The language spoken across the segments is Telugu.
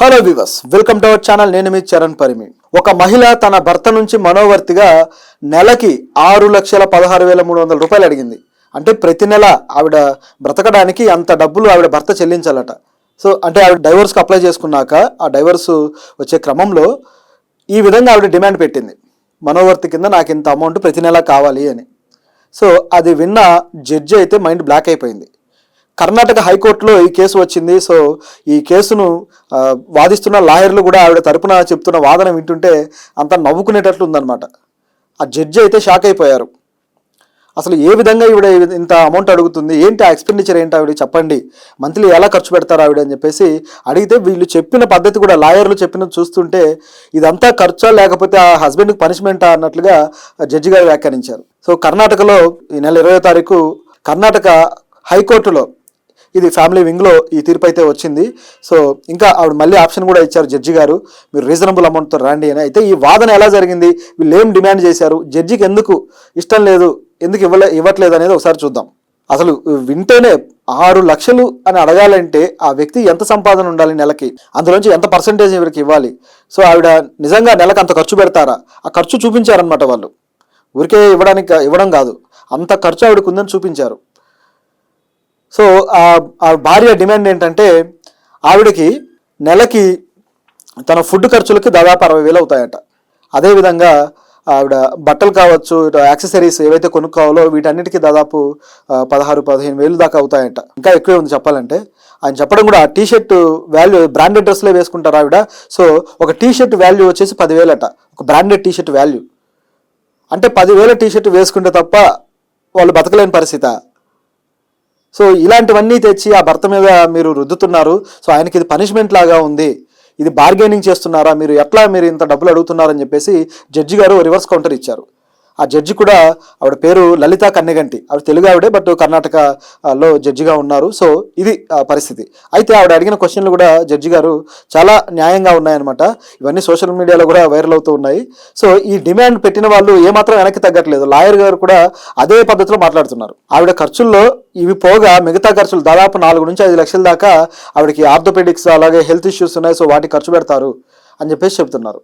Hello viewers, welcome to our channel. నేను మీ చరణ్ పరిమి. ఒక మహిళ తన భర్త నుంచి మనోవర్తిగా నెలకి 6,16,300 రూపాయలు అడిగింది. అంటే ప్రతి నెల ఆవిడ బ్రతకడానికి అంత డబ్బులు ఆవిడ భర్త చెల్లించాలట. సో అంటే ఆవిడ డైవోర్స్కి అప్లై చేసుకున్నాక ఆ డైవోర్స్ వచ్చే క్రమంలో ఈ విధంగా ఆవిడ డిమాండ్ పెట్టింది, మనోవర్తి కింద నాకు ఇంత అమౌంట్ ప్రతి నెల కావాలి అని. సో అది విన్న జడ్జి అయితే మైండ్ బ్లాక్ అయిపోయింది. కర్ణాటక హైకోర్టులో ఈ కేసు వచ్చింది. సో ఈ కేసును వాదిస్తున్న లాయర్లు కూడా ఆవిడ తరపున చెప్తున్న వాదన వింటుంటే అంతా నవ్వుకునేటట్లు ఉందన్నమాట. ఆ జడ్జి అయితే షాక్ అయిపోయారు. అసలు ఏ విధంగా ఈవిడ ఇంత అమౌంట్ అడుగుతుంది, ఏంటి ఆ ఎక్స్పెండిచర్ ఏంటి ఆవిడ, చెప్పండి, మంత్లీ ఎలా ఖర్చు పెడతారు ఆవిడ అని చెప్పేసి అడిగితే వీళ్ళు చెప్పిన పద్ధతి కూడా, లాయర్లు చెప్పినది చూస్తుంటే ఇదంతా ఖర్చా లేకపోతే ఆ హస్బెండ్కి పనిష్మెంటా అన్నట్లుగా జడ్జి గారు వ్యాఖ్యానించారు. సో కర్ణాటకలో ఈ నెల 20వ తారీఖు కర్ణాటక హైకోర్టులో ఇది ఫ్యామిలీ వింగ్లో ఈ తీర్పు అయితే వచ్చింది. సో ఇంకా ఆవిడ మళ్ళీ ఆప్షన్ కూడా ఇచ్చారు జడ్జి గారు, మీరు రీజనబుల్ అమౌంట్తో రండి అని. అయితే ఈ వాదన ఎలా జరిగింది, వీళ్ళు ఏం డిమాండ్ చేశారు, జడ్జికి ఎందుకు ఇష్టం లేదు, ఎందుకు ఇవ్వట్లేదు అనేది ఒకసారి చూద్దాం. అసలు వింటేనే 6 లక్షలు అని అడగాలంటే ఆ వ్యక్తి ఎంత సంపాదన ఉండాలి నెలకి, అందులోంచి ఎంత పర్సంటేజ్ ఇవరికి ఇవ్వాలి. సో ఆవిడ నిజంగా నెలకు అంత ఖర్చు పెడతారా, ఆ ఖర్చు చూపించారనమాట వాళ్ళు. ఊరికే ఇవ్వడం కాదు, అంత ఖర్చు ఆవిడకు ఉందని చూపించారు. సో ఆ భార్య డిమాండ్ ఏంటంటే ఆవిడకి నెలకి తన ఫుడ్ ఖర్చులకి దాదాపు 60,000 అవుతాయట. అదేవిధంగా ఆవిడ బట్టలు కావచ్చు, యాక్సెసరీస్ ఏవైతే కొనుక్కోవాలో వీటన్నిటికీ దాదాపు 16,000-15,000 దాకా అవుతాయంట. ఇంకా ఎక్కువే ఉంది చెప్పాలంటే. ఆయన చెప్పడం కూడా ఆ టీషర్ట్ వాల్యూ, బ్రాండెడ్ డ్రెస్లే వేసుకుంటారు ఆవిడ. సో ఒక టీషర్ట్ వాల్యూ వచ్చేసి 10,000 అట, ఒక బ్రాండెడ్ టీషర్ట్ వాల్యూ. అంటే 10,000 టీషర్ట్ వేసుకుంటే తప్ప వాళ్ళు బతకలేని పరిస్థితి. సో ఇలాంటివన్నీ తెచ్చి ఆ భర్త మీద మీరు రుద్దుతున్నారు. సో ఆయనకి ఇది పనిష్మెంట్ లాగా ఉంది, ఇది బార్గెనింగ్ చేస్తున్నారా, మీరు ఇంత డబ్బులు అడుగుతున్నారని చెప్పేసి జడ్జి గారు రివర్స్ కౌంటర్ ఇచ్చారు. ఆ జడ్జి కూడా ఆవిడ పేరు లలితా కన్నెగంటి, ఆవిడ తెలుగు ఆవిడే, బట్ కర్ణాటకలో జడ్జిగా ఉన్నారు. సో ఇది పరిస్థితి. అయితే ఆవిడ అడిగిన క్వశ్చన్లు కూడా జడ్జి గారు చాలా న్యాయంగా ఉన్నాయన్నమాట. ఇవన్నీ సోషల్ మీడియాలో కూడా వైరల్ అవుతూ ఉన్నాయి. సో ఈ డిమాండ్ పెట్టిన వాళ్ళు ఏమాత్రం వెనక్కి తగ్గట్లేదు. లాయర్ గారు కూడా అదే పద్ధతిలో మాట్లాడుతున్నారు. ఆవిడ ఖర్చుల్లో ఇవి పోగా మిగతా ఖర్చులు దాదాపు 4-5 లక్షల దాకా ఆవిడకి ఆర్థోపెడిక్స్ అలాగే హెల్త్ ఇష్యూస్ ఉన్నాయి. సో వాటికి ఖర్చు పెడతారు అని చెప్పేసి చెప్తున్నారు.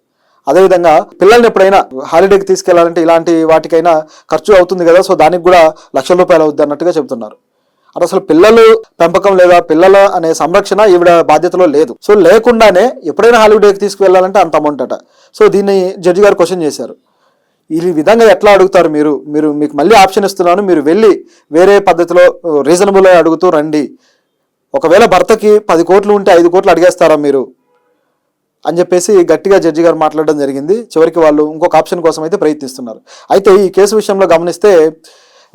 అదేవిధంగా పిల్లల్ని ఎప్పుడైనా హాలిడేకి తీసుకెళ్లాలంటే ఇలాంటి వాటికైనా ఖర్చు అవుతుంది కదా, సో దానికి కూడా లక్షల రూపాయలు అవుద్ది అన్నట్టుగా చెప్తున్నారు. అంటే అసలు పిల్లలు పెంపకం లేదా పిల్లల అనే సంరక్షణ ఈవిడ బాధ్యతలో లేదు. సో లేకుండానే ఎప్పుడైనా హాలిడేకి తీసుకువెళ్ళాలంటే అంత అమౌంట్ అట. సో దీన్ని జడ్జి గారు క్వశ్చన్ చేశారు, ఈ విధంగా ఎట్లా అడుగుతారు మీకు మళ్ళీ ఆప్షన్ ఇస్తున్నాను, మీరు వెళ్ళి వేరే పద్ధతిలో రీజనబుల్ అడుగుతూ రండి. ఒకవేళ భర్తకి 10 కోట్లు ఉంటే 5 కోట్లు అడిగేస్తారా మీరు అని చెప్పేసి గట్టిగా జడ్జి గారు మాట్లాడడం జరిగింది. చివరికి వాళ్ళు ఇంకొక ఆప్షన్ కోసం అయితే ప్రయత్నిస్తున్నారు. అయితే ఈ కేసు విషయంలో గమనిస్తే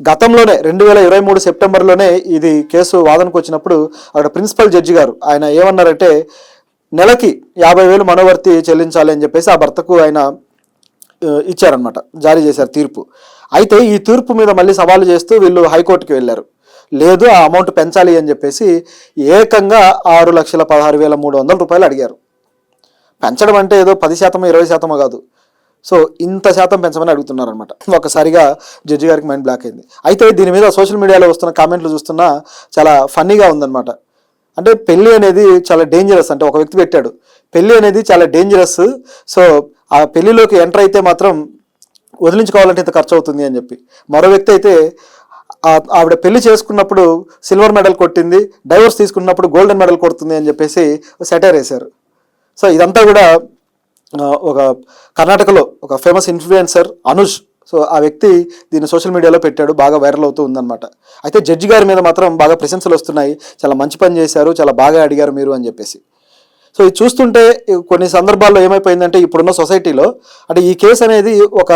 గతంలోనే 2023 సెప్టెంబర్లోనే ఇది కేసు వాదనకు వచ్చినప్పుడు అక్కడ ప్రిన్సిపల్ జడ్జి గారు ఆయన ఏమన్నారంటే నెలకి 50,000 మనోవర్తి చెల్లించాలి అని చెప్పేసి ఆ భర్తకు ఆయన ఇచ్చారనమాట, జారీ చేశారు తీర్పు. అయితే ఈ తీర్పు మీద మళ్ళీ సవాలు చేస్తూ వీళ్ళు హైకోర్టుకి వెళ్ళారు. లేదు, ఆ అమౌంట్ పెంచాలి అని చెప్పేసి ఏకంగా 6,16,300 రూపాయలు అడిగారు. పెంచడం అంటే ఏదో 10%, 20% కాదు. సో ఇంత శాతం పెంచమని అడుగుతున్నారు అనమాట. ఒకసారిగా జడ్జి గారికి మైండ్ బ్లాక్ అయింది. అయితే దీని మీద సోషల్ మీడియాలో వస్తున్న కామెంట్లు చూస్తున్నా చాలా ఫన్నీగా ఉందన్నమాట. అంటే పెళ్ళి అనేది చాలా డేంజరస్, అంటే ఒక వ్యక్తి పెట్టాడు, పెళ్ళి అనేది చాలా డేంజరస్. సో ఆ పెళ్లిలోకి ఎంటర్ అయితే మాత్రం వదిలించుకోవాలంటే ఇంత ఖర్చు అవుతుంది అని చెప్పి. మరో వ్యక్తి అయితే ఆవిడ పెళ్లి చేసుకున్నప్పుడు సిల్వర్ మెడల్ కొట్టింది, డైవోర్స్ తీసుకున్నప్పుడు గోల్డెన్ మెడల్ కొడుతుంది అని చెప్పేసి సెటైర్ వేశారు. సో ఇదంతా కూడా ఒక కర్ణాటకలో ఒక ఫేమస్ ఇన్ఫ్లుయెన్సర్ అనుజ్, సో ఆ వ్యక్తి దీన్ని సోషల్ మీడియాలో పెట్టాడు, బాగా వైరల్ అవుతూ ఉందన్నమాట. అయితే జడ్జి గారి మీద మాత్రం బాగా ప్రశంసలు వస్తున్నాయి, చాలా మంచి పని చేశారు, చాలా బాగా అడిగారు మీరు అని చెప్పేసి. సో ఇది చూస్తుంటే కొన్ని సందర్భాల్లో ఏమైపోయిందంటే ఇప్పుడున్న సొసైటీలో, అంటే ఈ కేసు అనేది ఒక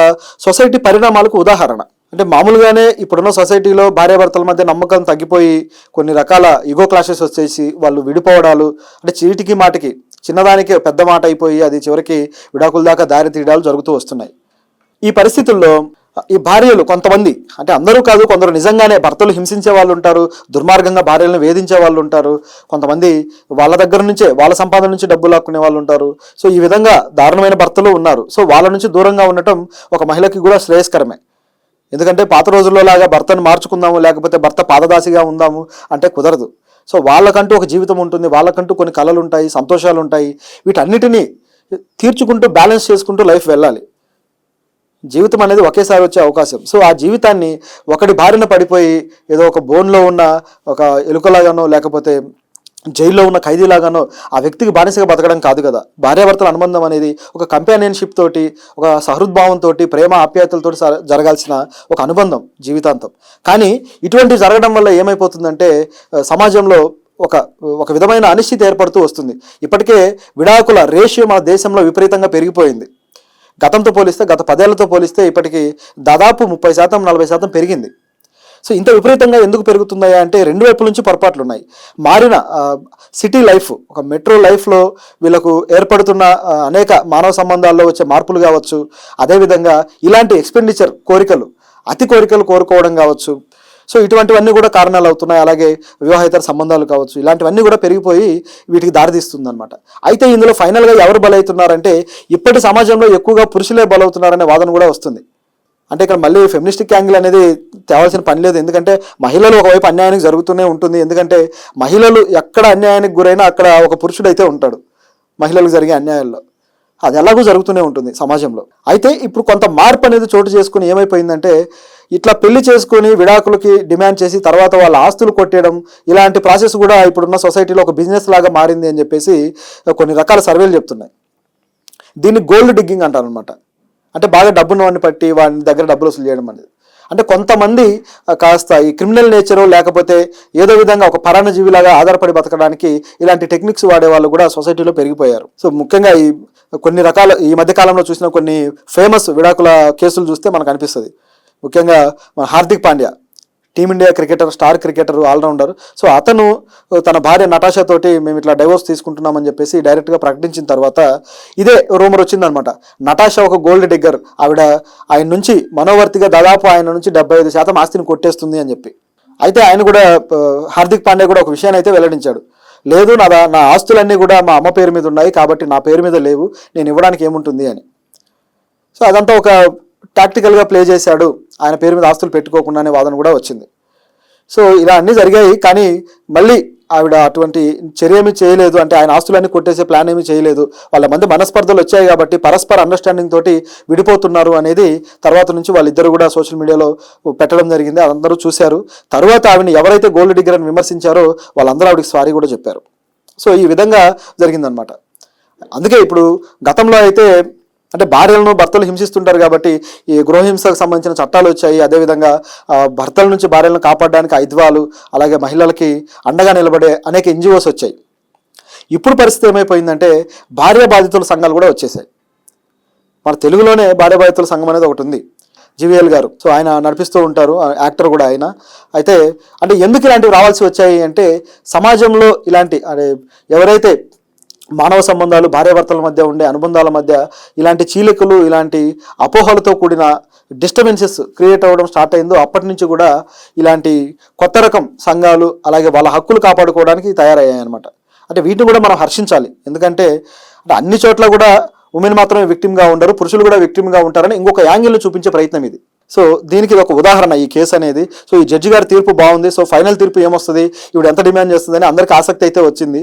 సొసైటీ పరిణామాలకు ఉదాహరణ. అంటే మామూలుగానే ఇప్పుడున్న సొసైటీలో భార్యాభర్తల మధ్య నమ్మకం తగ్గిపోయి కొన్ని రకాల ఈగో క్లాషెస్ వచ్చేసి వాళ్ళు విడిపోవడాలు, అంటే చీటికి మాటికి చిన్నదానికి పెద్ద మాట అయిపోయి అది చివరికి విడాకుల దాకా దారి తీయడాలు జరుగుతూ వస్తున్నాయి. ఈ పరిస్థితుల్లో ఈ భార్యలు కొంతమంది, అంటే అందరూ కాదు, కొందరు నిజంగానే భర్తలు హింసించే వాళ్ళు ఉంటారు, దుర్మార్గంగా భార్యలను వేధించే వాళ్ళు ఉంటారు, కొంతమంది వాళ్ళ దగ్గర నుంచే వాళ్ళ సంపాదన నుంచి డబ్బులు లాక్కునే వాళ్ళు ఉంటారు. సో ఈ విధంగా దారుణమైన భర్తలు ఉన్నారు. సో వాళ్ళ నుంచి దూరంగా ఉండటం ఒక మహిళకి కూడా శ్రేయస్కరమే. ఎందుకంటే పాత రోజుల్లో లాగా భర్తను మార్చుకుందాము, లేకపోతే భర్త పాదదాసిగా ఉందాము అంటే కుదరదు. సో వాళ్ళకంటూ ఒక జీవితం ఉంటుంది, వాళ్ళకంటూ కొన్ని కళలు ఉంటాయి, సంతోషాలు ఉంటాయి. వీటన్నిటినీ తీర్చుకుంటూ బ్యాలెన్స్ చేసుకుంటూ లైఫ్ వెళ్ళాలి. జీవితం అనేది ఒకేసారి వచ్చే అవకాశం. సో ఆ జీవితాన్ని ఒకటి బారిన పడిపోయి ఏదో ఒక బోన్లో ఉన్న ఒక ఎలుకలాగానో లేకపోతే జైల్లో ఉన్న ఖైదీలాగానో ఆ వ్యక్తికి బానిసగా బతకడం కాదు కదా. భార్యాభర్తల అనుబంధం అనేది ఒక కంపానియన్షిప్ తోటి, ఒక సహృద్భావంతో, ప్రేమ ఆప్యాయతలతో జరగాల్సిన ఒక అనుబంధం జీవితాంతం. కానీ ఇటువంటి జరగడం వల్ల ఏమైపోతుందంటే సమాజంలో ఒక ఒక విధమైన అనిశ్చితి ఏర్పడుతూ వస్తుంది. ఇప్పటికే విడాకుల రేషియో మన దేశంలో విపరీతంగా పెరిగిపోయింది. గతంతో పోలిస్తే, గత 10 ఏళ్లతో పోలిస్తే ఇప్పటికీ దాదాపు 30%, 40% పెరిగింది. సో ఇంత విపరీతంగా ఎందుకు పెరుగుతున్నాయా అంటే రెండు వైపుల నుంచి పొరపాట్లు ఉన్నాయి. మారిన సిటీ లైఫ్, ఒక మెట్రో లైఫ్లో వీళ్ళకు ఏర్పడుతున్న అనేక మానవ సంబంధాల్లో వచ్చే మార్పులు కావచ్చు, అదేవిధంగా ఇలాంటి ఎక్స్పెండిచర్ కోరికలు, అతి కోరికలు కోరుకోవడం కావచ్చు. సో ఇటువంటివన్నీ కూడా కారణాలు అవుతున్నాయి. అలాగే వివాహేతర సంబంధాలు కావచ్చు, ఇలాంటివన్నీ కూడా పెరిగిపోయి వీటికి దారితీస్తుంది అనమాట. అయితే ఇందులో ఫైనల్గా ఎవరు బలవుతున్నారంటే ఇప్పటి సమాజంలో ఎక్కువగా పురుషులే బలవుతున్నారనే వాదన కూడా వస్తుంది. అంటే ఇక్కడ మళ్ళీ ఫెమినిస్టిక్ యాంగిల్ అనేది తేవాల్సిన పని లేదు. ఎందుకంటే మహిళలు ఒకవైపు అన్యాయానికి జరుగుతూనే ఉంటుంది. ఎందుకంటే మహిళలు ఎక్కడ అన్యాయానికి గురైనా అక్కడ ఒక పురుషుడైతే ఉంటాడు. మహిళలకు జరిగే అన్యాయాల్లో అది ఎలాగూ జరుగుతూనే ఉంటుంది సమాజంలో. అయితే ఇప్పుడు కొంత మార్పు అనేది చోటు చేసుకుని ఏమైపోయిందంటే ఇట్లా పెళ్లి చేసుకుని విడాకులకి డిమాండ్ చేసి తర్వాత వాళ్ళ ఆస్తులు కొట్టేయడం, ఇలాంటి ప్రాసెస్ కూడా ఇప్పుడున్న సొసైటీలో ఒక బిజినెస్ లాగా మారింది అని చెప్పేసి కొన్ని రకాల సర్వేలు చెప్తున్నాయి. దీన్ని గోల్డ్ డిగ్గింగ్ అంటారు అనమాట. అంటే బాగా డబ్బున్న వాడిని పట్టి వాడి దగ్గర డబ్బులు వసూలు చేయడం అనేది. అంటే కొంతమంది కాస్త ఈ క్రిమినల్ నేచరు లేకపోతే ఏదో విధంగా ఒక పరాన్నజీవిలాగా ఆధారపడి బతకడానికి ఇలాంటి టెక్నిక్స్ వాడే వాళ్ళు కూడా సొసైటీలో పెరిగిపోయారు. సో ముఖ్యంగా ఈ కొన్ని రకాల ఈ మధ్యకాలంలో చూసిన కొన్ని ఫేమస్ విడాకుల కేసులు చూస్తే మనకు అనిపిస్తుంది. ముఖ్యంగా మన Hardik Pandya, team India cricketer, star cricketer, allrounder. So అతను తన భార్య నటాషా తోటి మేము ఇట్లా డైవోర్స్ తీసుకుంటున్నామని చెప్పేసి డైరెక్ట్గా ప్రకటించిన తర్వాత ఇదే రూమర్ వచ్చిందనమాట. నటాషా ఒక గోల్డ్ డిగ్గర్, ఆవిడ ఆయన నుంచి మనోవర్తిగా దాదాపు ఆయన నుంచి 75% ఆస్తిని కొట్టేస్తుంది అని చెప్పి. అయితే ఆయన కూడా హార్దిక్ పాండ్యా కూడా ఒక విషయాన్ని అయితే వెల్లడించాడు. లేదు, నా ఆస్తులన్నీ కూడా మా అమ్మ పేరు మీద ఉన్నాయి కాబట్టి నా పేరు మీద లేవు, నేను ఇవ్వడానికి ఏముంటుంది అని. సో అదంతా ఒక టాక్టికల్గా ప్లే చేశాడు, ఆయన పేరు మీద ఆస్తులు పెట్టుకోకుండా అనే వాదన కూడా వచ్చింది. సో ఇలా అన్నీ జరిగాయి. కానీ మళ్ళీ ఆవిడ అటువంటి చర్య ఏమీ చేయలేదు. అంటే ఆయన ఆస్తులన్నీ కొట్టేసే ప్లాన్ ఏమీ చేయలేదు. వాళ్ళ మధ్య మనస్పర్ధలు వచ్చాయి కాబట్టి పరస్పర అండర్స్టాండింగ్ తోటి విడిపోతున్నారు అనేది తర్వాత నుంచి వాళ్ళిద్దరు కూడా సోషల్ మీడియాలో పెట్టడం జరిగింది. అందరూ చూశారు. తర్వాత ఆవిడని ఎవరైతే గోల్డ్ డిగ్గర్ అని విమర్శించారో వాళ్ళందరూ ఆవిడకి సారీ కూడా చెప్పారు. సో ఈ విధంగా జరిగిందనమాట. అందుకే ఇప్పుడు గతంలో అయితే అంటే భార్యలను భర్తలు హింసిస్తుంటారు కాబట్టి ఈ గృహహింసకు సంబంధించిన చట్టాలు వచ్చాయి. అదేవిధంగా భర్తల నుంచి భార్యలను కాపాడడానికి ఐద్వాలు, అలాగే మహిళలకి అండగా నిలబడే అనేక ఎన్జిఓస్ వచ్చాయి. ఇప్పుడు పరిస్థితి ఏమైపోయిందంటే భార్య బాధితుల సంఘాలు కూడా వచ్చేసాయి. మన తెలుగులోనే భార్య బాధితుల సంఘం అనేది ఒకటి ఉంది, జీవీఎల్ గారు. సో ఆయన నడిపిస్తూ ఉంటారు, యాక్టర్ కూడా ఆయన. అయితే అంటే ఎందుకు ఇలాంటివి రావాల్సి వచ్చాయి అంటే సమాజంలో ఇలాంటి అంటే ఎవరైతే మానవ సంబంధాలు, భార్యాభర్తల మధ్య ఉండే అనుబంధాల మధ్య ఇలాంటి చీలికలు, ఇలాంటి అపోహలతో కూడిన డిస్టర్బెన్సెస్ క్రియేట్ అవ్వడం స్టార్ట్ అయిందో అప్పటి నుంచి కూడా ఇలాంటి కొత్త రకం సంఘాలు అలాగే వాళ్ళ హక్కులు కాపాడుకోవడానికి తయారయ్యాయి అనమాట. అంటే వీటిని కూడా మనం హర్షించాలి. ఎందుకంటే అన్ని చోట్ల కూడా ఉమెన్ మాత్రమే విక్టిమ్గా ఉండరు, పురుషులు కూడా విక్టిమ్గా ఉంటారని ఇంకొక యాంగిల్ని చూపించే ప్రయత్నం ఇది. సో దీనికి ఇది ఒక ఉదాహరణ ఈ కేసు అనేది. సో ఈ జడ్జి గారి తీర్పు బాగుంది. సో ఫైనల్ తీర్పు ఏమొస్తుంది, ఇవిడ ఎంత డిమాండ్ చేస్తుంది అని అందరికీ ఆసక్తి అయితే వచ్చింది.